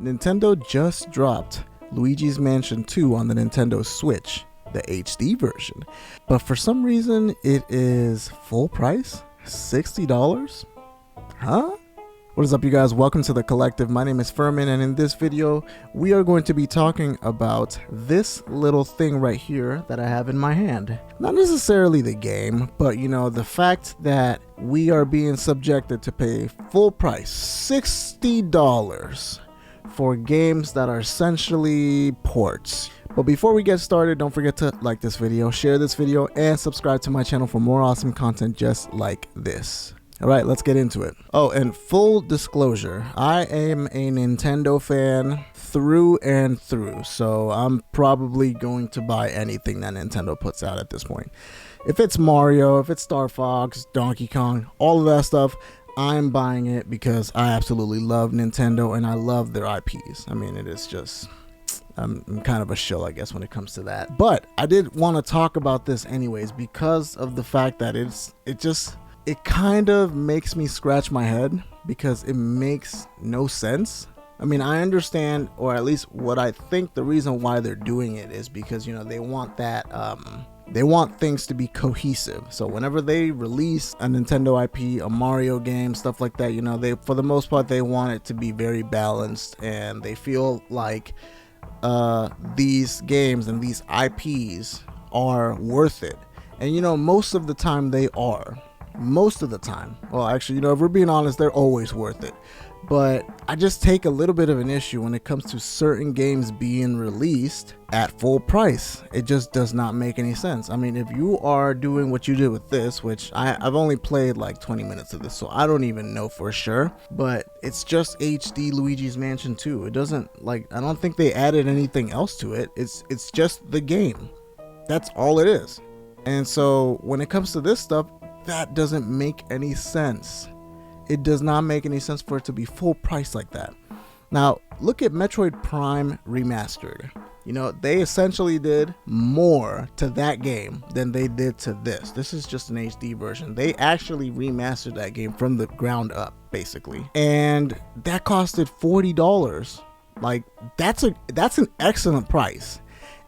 Nintendo just dropped Luigi's Mansion 2 on the Nintendo Switch, the HD version. But for some reason, it is full price, $60? Huh? What is up, you guys? Welcome to The Collective. My name is Furman, and in this video, we are going to be talking about this little thing right here that I have in my hand. Not necessarily the game, but the fact that we are being subjected to pay full price, $60 for games that are essentially ports. But before we get started, don't forget to like this video, share this video, and subscribe to my channel for more awesome content just like this. All right, let's get into it. Oh, and full disclosure, I am a Nintendo fan through and through, so I'm probably going to buy anything that Nintendo puts out at this point. If it's Mario, if it's Star Fox, Donkey Kong, all of that stuff, I'm buying it because I absolutely love Nintendo and I love their IPs. I mean, it is just, I'm kind of a shill, I guess, when it comes to that. But I did want to talk about this anyways because of the fact that it kind of makes me scratch my head because it makes no sense. I mean, I understand, or at least what I think the reason why they're doing it is because, they want that, they want things to be cohesive. So whenever they release a Nintendo IP, a Mario game, stuff like that, they, for the most part, they want it to be very balanced, and they feel like these games and these IPs are worth it. And, most of the time they are. Most of the time. Well, actually, if we're being honest, they're always worth it. But I just take a little bit of an issue when it comes to certain games being released at full price. It just does not make any sense. I mean, if you are doing what you did with this, which I've only played like 20 minutes of this, so I don't even know for sure, but it's just HD Luigi's Mansion 2. It doesn't, I don't think they added anything else to it. It's just the game. That's all it is. And so when it comes to this stuff, that doesn't make any sense. It does not make any sense for it to be full price like that. Now, look at Metroid Prime Remastered. They essentially did more to that game than they did to this. This is just an HD version. They actually remastered that game from the ground up, basically. And that costed $40. That's an excellent price.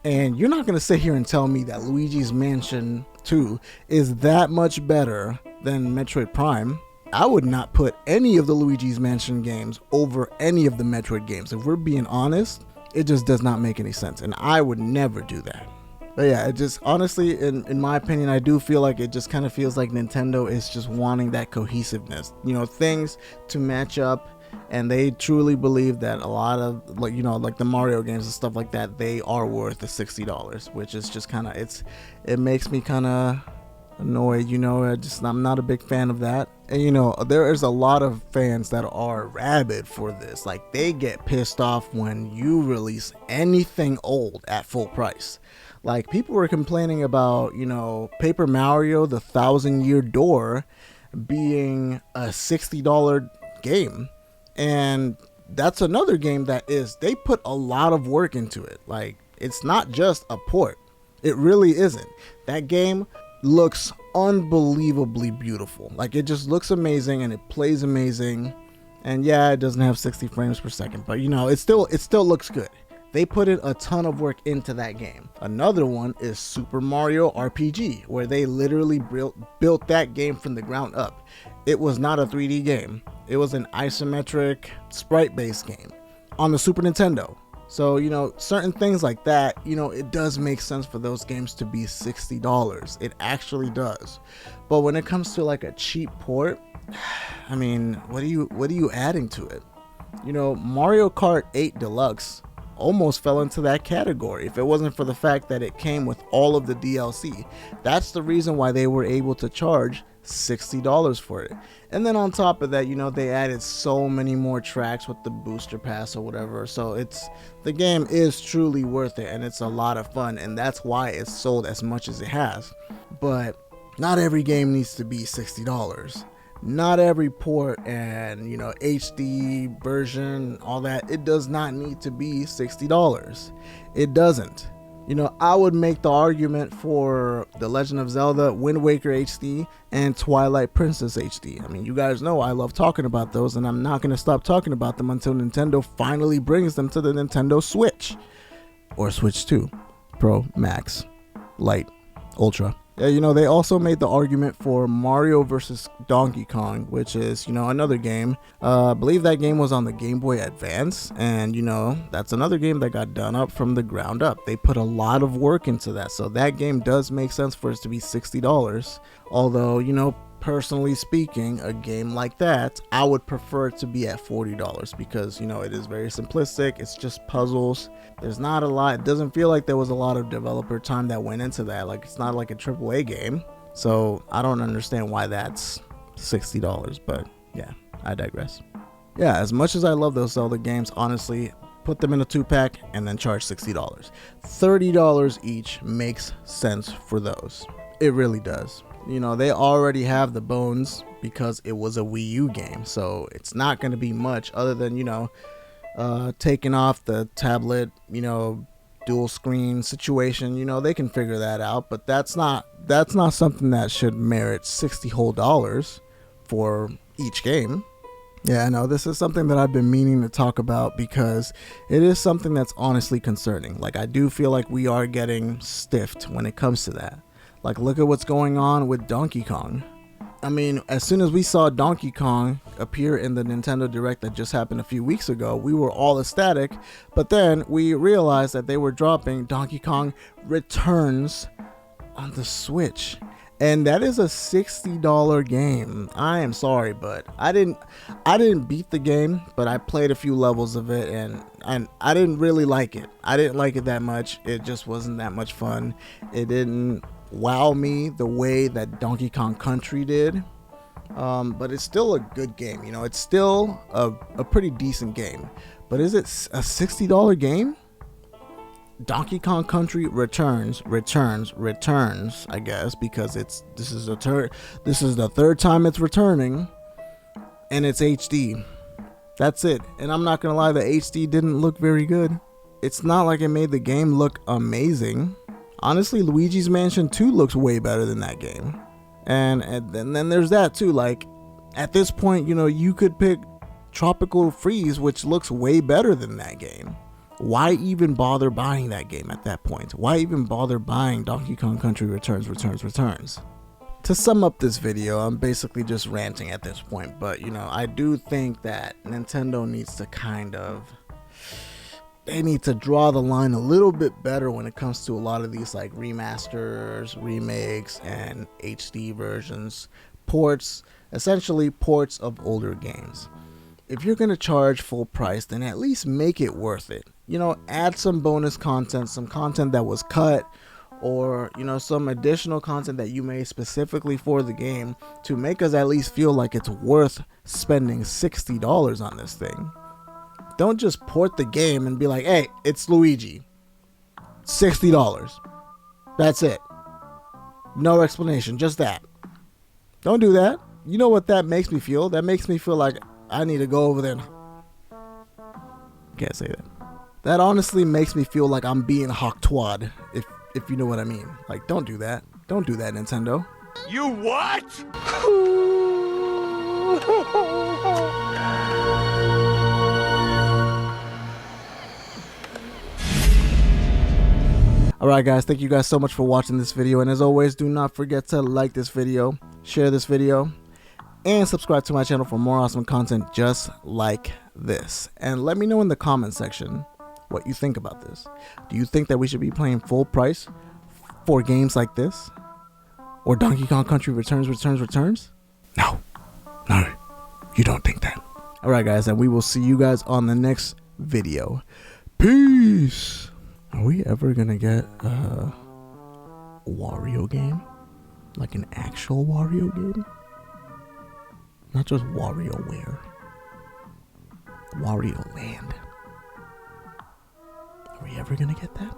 And you're not going to sit here and tell me that Luigi's Mansion 2 is that much better than Metroid Prime. I would not put any of the Luigi's Mansion games over any of the Metroid games. If we're being honest, it just does not make any sense. And I would never do that. But yeah, it just, honestly, in my opinion, I do feel like it just kind of feels like Nintendo is just wanting that cohesiveness. Things to match up. And they truly believe that a lot of like the Mario games and stuff like that, they are worth the $60, which is just kind of, it makes me kind of annoyed. I'm not a big fan of that. And there is a lot of fans that are rabid for this. Like, they get pissed off when you release anything old at full price. Like, people were complaining about Paper Mario the Thousand-Year Door being a $60 game. And that's another game that they put a lot of work into it. Like, it's not just a port. It really isn't. That game looks unbelievably beautiful. Like, it just looks amazing and it plays amazing. And yeah, it doesn't have 60 frames per second, but it still looks good. They put in a ton of work into that game. Another one is supermariorpg, where they literally built that game from the ground up. It was not a 3D game. It was an isometric sprite-based game on the Super Nintendo. So, certain things like that, it does make sense for those games to be $60. It actually does. But when it comes to like a cheap port, I mean, what are you adding to it? Mario Kart 8 Deluxe almost fell into that category if it wasn't for the fact that it came with all of the DLC. That's the reason why they were able to charge $60 for it. And then on top of that, they added so many more tracks with the booster pass or whatever. So the game is truly worth it, and it's a lot of fun, and that's why it's sold as much as it has. But not every game needs to be $60. Not every port and HD version, all that, it does not need to be $60. It doesn't. You know, I would make the argument for The Legend of Zelda, Wind Waker HD, and Twilight Princess HD. I mean, you guys know I love talking about those, and I'm not going to stop talking about them until Nintendo finally brings them to the Nintendo Switch. Or Switch 2, Pro, Max, Lite, Ultra. Yeah, you know, they also made the argument for Mario vs. Donkey Kong, which is, you know, another game. I believe that game was on the Game Boy Advance, and, you know, that's another game that got done up from the ground up. They put a lot of work into that, so that game does make sense for it to be $60. Although, you know, personally speaking, a game like that, I would prefer it to be at $40 because, you know, it is very simplistic. It's just puzzles. There's not a lot. It doesn't feel like there was a lot of developer time that went into that. Like, it's not like a AAA game. So I don't understand why that's $60, but yeah, I digress. Yeah, as much as I love those Zelda games, honestly, put them in a 2-pack and then charge $60. $30 each makes sense for those. It really does. You know, they already have the bones because it was a Wii U game, so it's not going to be much other than, you know, taking off the tablet, you know, dual screen situation. You know, they can figure that out, but that's not something that should merit $60 whole for each game. Yeah, I know this is something that I've been meaning to talk about because it is something that's honestly concerning. Like, I do feel like we are getting stiffed when it comes to that. Like, look at what's going on with Donkey Kong. I mean, as soon as we saw Donkey Kong appear in the Nintendo Direct that just happened a few weeks ago, we were all ecstatic. But then we realized that they were dropping Donkey Kong Returns on the Switch. And that is a $60 game. I am sorry, but I didn't beat the game, but I played a few levels of it, and I didn't really like it. I didn't like it that much. It just wasn't that much fun. It didn't wow me the way that Donkey Kong Country did, but it's still a good game. You know, it's still a pretty decent game. But is it a $60 game? Donkey Kong Country returns, I guess, because this is the third time it's returning, and it's HD. That's it. And I'm not gonna lie, the HD didn't look very good. It's not like it made the game look amazing. Honestly, Luigi's Mansion 2 looks way better than that game. And then there's that too. Like, at this point, you know, you could pick Tropical Freeze, which looks way better than that game. Why even bother buying that game at that point? Why even bother buying Donkey Kong Country Returns? To sum up this video, I'm basically just ranting at this point, but, you know, I do think that Nintendo needs to they need to draw the line a little bit better when it comes to a lot of these, like, remasters, remakes, and HD versions, ports, essentially ports of older games. If you're going to charge full price, then at least make it worth it. You know, add some bonus content, some content that was cut, or, you know, some additional content that you made specifically for the game to make us at least feel like it's worth spending $60 on this thing. Don't just port the game and be like, hey, it's Luigi. $60. That's it. No explanation, just that. Don't do that. You know what that makes me feel? That makes me feel like I need to go over there and... Can't say that. That honestly makes me feel like I'm being hoctwad, if you know what I mean. Like, don't do that. Don't do that, Nintendo. You what? Alright guys, thank you guys so much for watching this video, and as always, do not forget to like this video, share this video, and subscribe to my channel for more awesome content just like this. And let me know in the comment section what you think about this. Do you think that we should be paying full price for games like this? Or Donkey Kong Country Returns? No, you don't think that. Alright guys, and we will see you guys on the next video. Peace! Are we ever gonna get a Wario game? Like an actual Wario game? Not just WarioWare. Wario Land. Are we ever gonna get that?